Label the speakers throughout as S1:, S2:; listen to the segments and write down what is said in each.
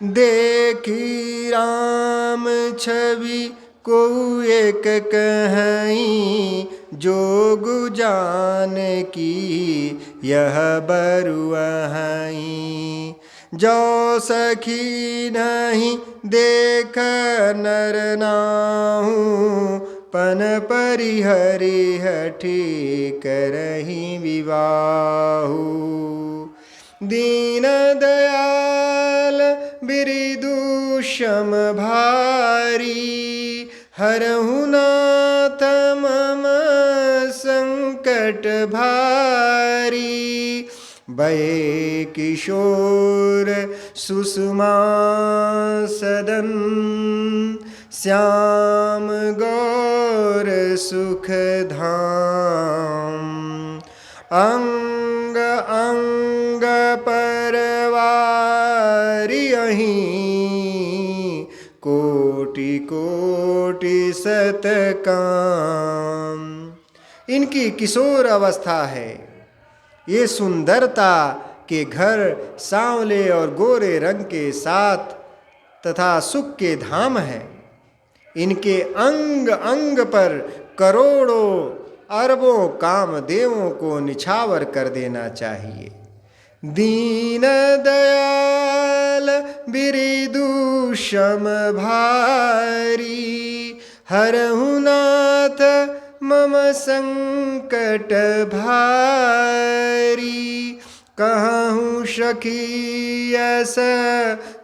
S1: देखी राम छवि को एक कहीं, जोगु जान की यह बरुआहीं। जो सखी नहीं देख नर नाहू, पन परिहरि हठी करहीं विवाहु। दीन दयाल बिरिदु शम भारी, हरहु नाथ मम संकट भारी। भये किशोर सुषमा सदन, श्याम गौर सुख धाम। अंग अंग परवारी अहीं, कोटि कोटि सतकाम। इनकी किशोर अवस्था है। ये सुंदरता के घर सांवले और गोरे रंग के साथ तथा सुख के धाम हैं। इनके अंग अंग पर करोड़ों अरबों कामदेवों को निछावर कर देना चाहिए। दीन दयाल बिरिदु शम भारी, हरहु नाथ मम संकट भारी। कहूँ सखी यस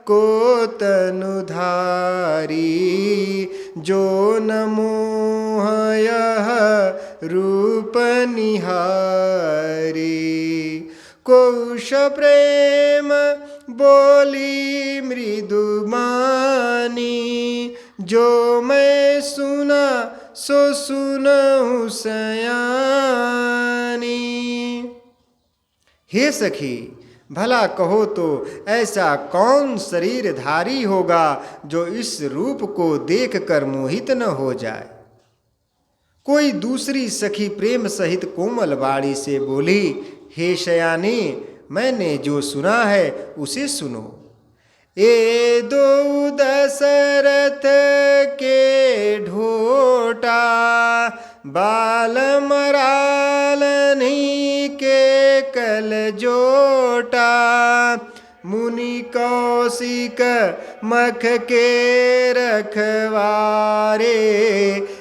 S1: को तनु धारी, जो न मोह यह रूप निहारी। कौश प्रेम बोली मृदुमानी, जो मैं सुना सो सुनहु सयानी। हे सखी, भला कहो तो ऐसा कौन शरीरधारी होगा जो इस रूप को देखकर मोहित न हो जाए। कोई दूसरी सखी प्रेम सहित कोमल वाणी से बोली, हे शयानी, मैंने जो सुना है उसे सुनो। ए दो दशरथ के ढोटा, बाल मरालनी के कल जोटा। मुनि कौशिक मख के रखवारे,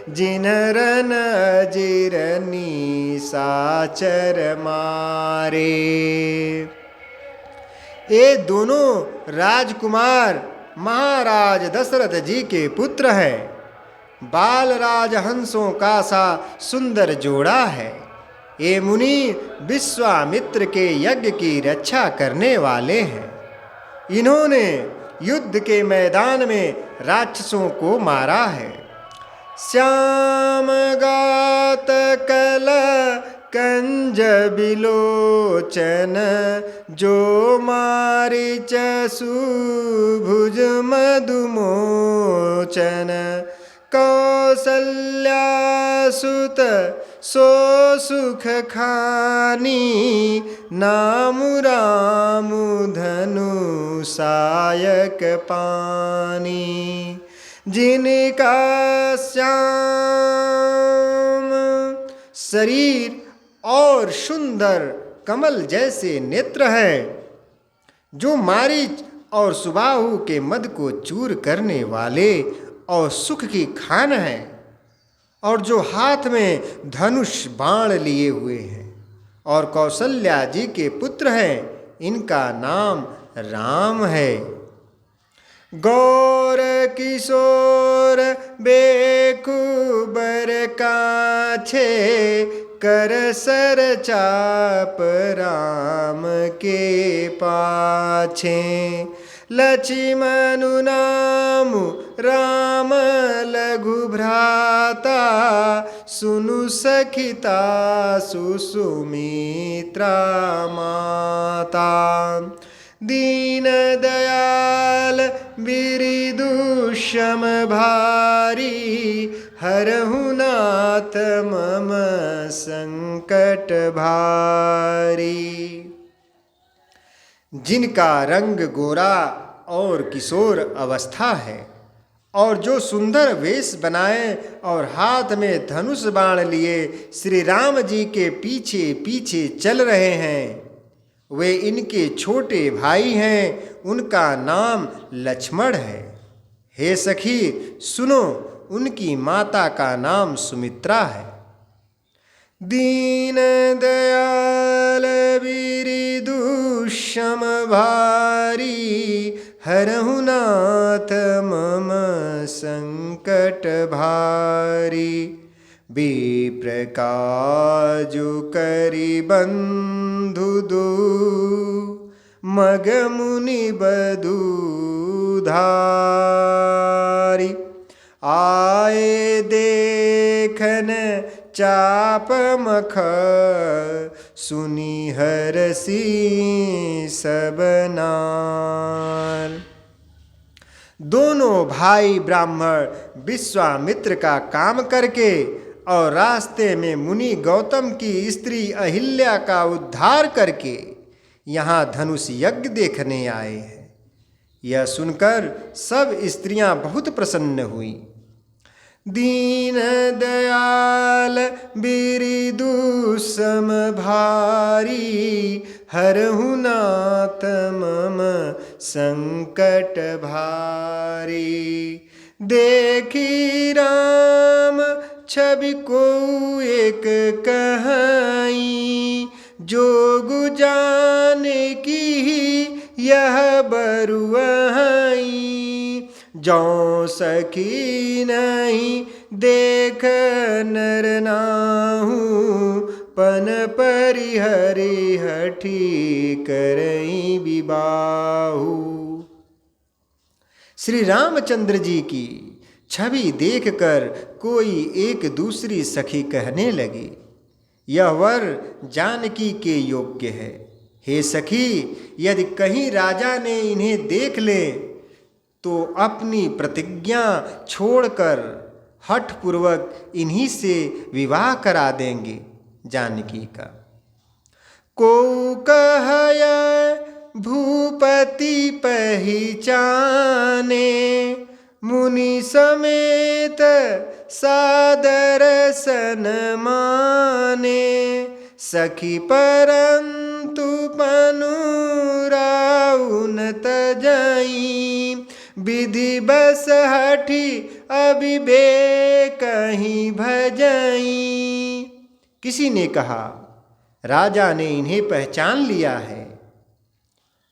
S1: जिन रन जिरनी साचर मारे। ये दोनों राजकुमार महाराज दशरथ जी के पुत्र हैं। बालराज हंसों का सा सुंदर जोड़ा है। ये मुनि विश्वामित्र के यज्ञ की रक्षा करने वाले हैं। इन्होंने युद्ध के मैदान में राक्षसों को मारा है। श्याम गात कल कंज बिलोचन, जो मारीच सुभुज मधुमोचन। कौसल्या सुत सो सुख खानी, नाम राम धनु सायक पानी। जिनका श्याम शरीर और सुंदर कमल जैसे नेत्र हैं, जो मारीच और सुबाहु के मद को चूर करने वाले और सुख की खान हैं, और जो हाथ में धनुष बाण लिए हुए हैं और कौशल्या जी के पुत्र हैं, इनका नाम राम है। गौर किशोर बेखुबर काछे, कर सर चाप राम के पाछे। लक्ष्मण नाम राम लघु भ्राता, सुनु सखिता सुमित्रा माता। दीन दयाल बिरिदु शम भारी, हरहु नाथ मम संकट भारी। जिनका रंग गोरा और किशोर अवस्था है, और जो सुंदर वेश बनाए और हाथ में धनुष बाण लिए श्री राम जी के पीछे पीछे चल रहे हैं, वे इनके छोटे भाई हैं। उनका नाम लक्ष्मण है। हे सखी सुनो, उनकी माता का नाम सुमित्रा है। दीन दयाल विरिदुषम भारी, हरहु नाथ मम संकट भारी। विप्र काजु करि बंधु दू, मग मुनि बधू धारी। आए देखन चाप मख, सुनी हरसी सब नार। दोनों भाई ब्राह्मण विश्वामित्र का काम करके और रास्ते में मुनि गौतम की स्त्री अहिल्या का उद्धार करके यहाँ धनुष यज्ञ देखने आए हैं। यह सुनकर सब स्त्रियां बहुत प्रसन्न हुई। दीन दयाल बिरिदुसम भारी, हरहु नाथ मम संकट भारी। देखी राम छवि को एक कहाई, जोगु जाने की यह बरुआई। जौ सखी नहीं देख नर नाहू, पन परिहरि हठी करई विबाहु। श्री रामचंद्र जी की छवि देखकर कोई एक दूसरी सखी कहने लगी, यह वर जानकी के योग्य है। हे सखी, यदि कहीं राजा ने इन्हें देख ले तो अपनी प्रतिज्ञा छोड़कर हठपूर्वक इन्हीं से विवाह करा देंगे। जानकी का को कहय भूपति पहचाने, मुनि समेत सादर सन्माने। सखी परंतु पनुराउ न तजई, विधि बस हठी अविवेक कहीं भजई। किसी ने कहा, राजा ने इन्हें पहचान लिया है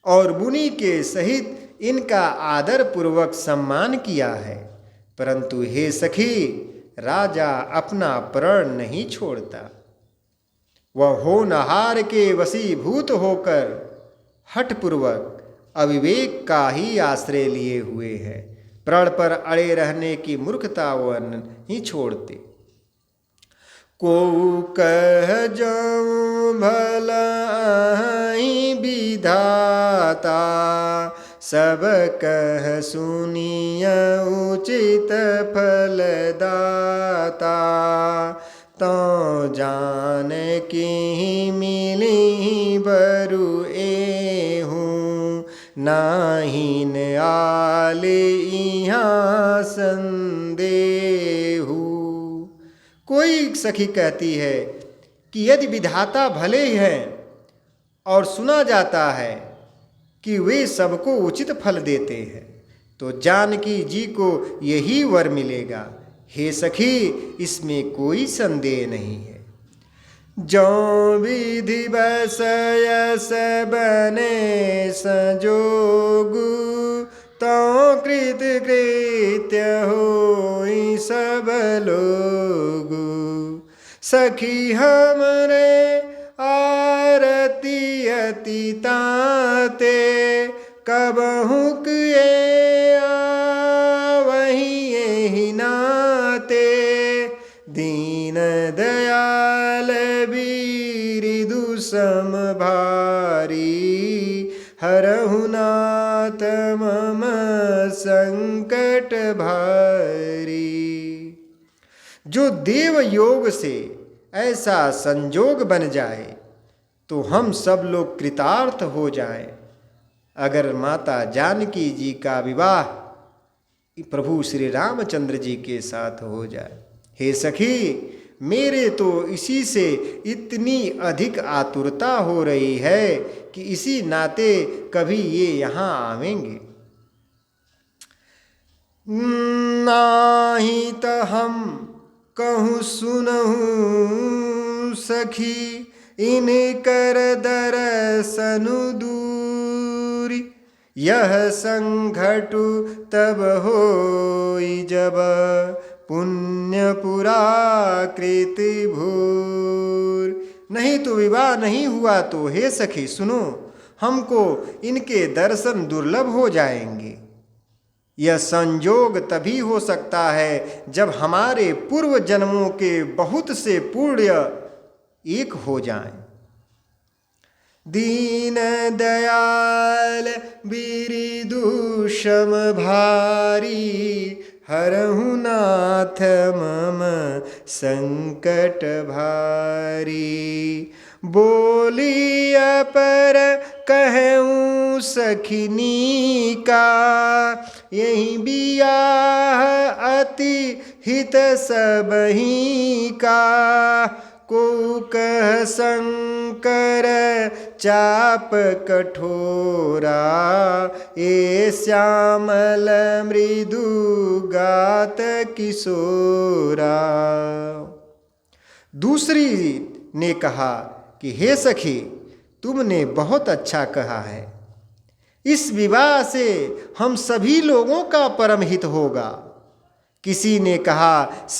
S1: और मुनि के सहित इनका आदर पूर्वक सम्मान किया है, परंतु हे सखी, राजा अपना प्रण नहीं छोड़ता। वह होनहार के वशीभूत होकर हठपूर्वक अविवेक का ही आश्रय लिए हुए है। प्रण पर अड़े रहने की मूर्खता वह नहीं छोड़ते। को कह जाऊं भला विधाता, सब कह सुनिय उचित फलदाता। तो जान की मिली बरु एहूँ, नाहिन आले यहाँ संदेहू। कोई सखी कहती है कि यदि विधाता भले ही हैं और सुना जाता है कि वे सबको उचित फल देते हैं, तो जानकी जी को यही वर मिलेगा। हे सखी, इसमें कोई संदेह नहीं है। जो विधि बस यस बने संजोगु, तो कृत कृत्य होई सब लोगु। सखी हमरे आरती अति ताते, कबहु किए आवहि एहि नाते। दीन दयाल बिरिदु सम भारी, हरहु नाथ मम संकट भारी। जो देव योग से ऐसा संजोग बन जाए तो हम सब लोग कृतार्थ हो जाएं अगर माता जानकी जी का विवाह प्रभु श्री रामचंद्र जी के साथ हो जाए। हे सखी, मेरे तो इसी से इतनी अधिक आतुरता हो रही है कि इसी नाते कभी ये यहाँ आवेंगे। नाही त हम कहूँ सुनहूँ सखी, इनकर दरसनु दूरी। यह संघटु तब होई जब पुण्य पुराकृत भूर। नहीं तो विवाह नहीं हुआ तो हे सखी सुनो, हमको इनके दर्शन दुर्लभ हो जाएंगे। यह संयोग तभी हो सकता है जब हमारे पूर्व जन्मों के बहुत से पुण्य एक हो जाएं। दीन दयाल बिरिदुषम भारी, हरहु नाथ मम संकट भारी। बोली अपर कहूँ सखिनी का, यही बियाह अति हित सबही का। को कह शंकर चाप कठोरा, ए श्यामल मृदु गात किशोरा। दूसरी ने कहा कि हे सखी, तुमने बहुत अच्छा कहा है। इस विवाह से हम सभी लोगों का परम हित होगा। किसी ने कहा